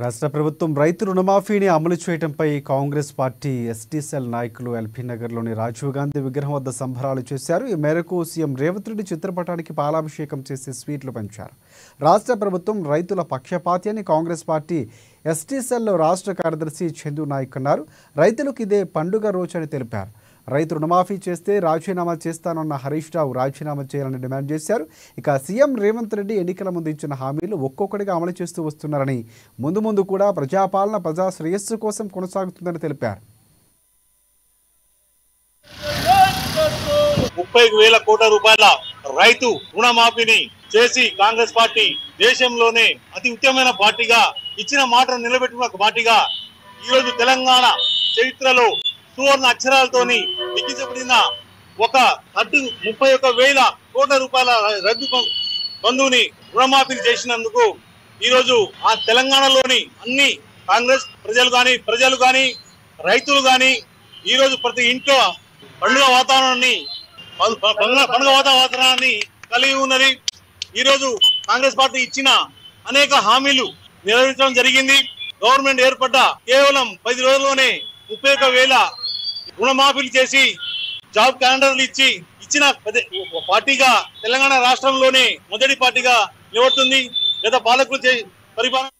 రాష్ట్ర ప్రభుత్వం రైతు రుణమాఫీని అమలు చేయడంపై కాంగ్రెస్ పార్టీ ఎస్టీ సెల్ నాయకులు ఎల్బీ నగర్లోని రాజీవ్ గాంధీ విగ్రహం వద్ద సంబరాలు చేశారు. ఈ మేరకు సీఎం రేవంత్ రెడ్డి చిత్రపటానికి పాలాభిషేకం చేసి స్వీట్లు పంచారు. రాష్ట్ర ప్రభుత్వం రైతుల పక్షపాతి అని కాంగ్రెస్ పార్టీ ఎస్టీ సెల్ రాష్ట్ర కార్యదర్శి చందు నాయక్ అన్నారు. రైతులకు ఇదే పండుగ రోజు అని తెలిపారు. రైతు రుణమాఫీ చేస్తే రాజీనామా చేస్తానన్న హరీష్ రావు రాజీనామా చేయాలని డిమాండ్ చేశారు. ఇక సీఎం రేవంత్ రెడ్డి ఎన్నికల ముందు ఇచ్చిన హామీలు ఒక్కొక్కటిగా అమలు చేస్తూ వస్తున్నారని, ముందు కూడా ప్రజాపాలన ప్రజా శ్రేయస్సు కోసం కొనసాగుతుందని తెలిపారు. 30,000 కోట్ల రూపాయల రైతు రుణమాఫీని చేసి కాంగ్రెస్ పార్టీ దేశంలోనే అతి ఉత్తమమైన పార్టీగా, ఇచ్చిన మాటను నిలబెట్టుకున్న పార్టీగా ఈరోజు తెలంగాణ చరిత్రలో సువర్ణ అక్షరాలతోని లిఖించబడిన ఒక 31,000 కోట్ల రూపాయల రద్దు బంధువుని రుణమాఫీ చేసినందుకు ఈరోజు ఆ తెలంగాణలోని అన్ని కాంగ్రెస్ ప్రజలు గాని రైతులు గాని ఈరోజు ప్రతి ఇంట్లో పండుగ వాతావరణాన్ని కలిగి ఉన్నది. ఈరోజు కాంగ్రెస్ పార్టీ ఇచ్చిన అనేక హామీలు నెరవేర్చడం జరిగింది. గవర్నమెంట్ ఏర్పడ్డ కేవలం 10 రోజుల్లోనే 31,000 రుణమాఫీలు చేసి జాబ్ క్యాలెండర్లు ఇచ్చిన పార్టీగా తెలంగాణ రాష్ట్రంలోనే మొదటి పార్టీగా నిలబడుతుంది. గత పాలకులు పరిపాలన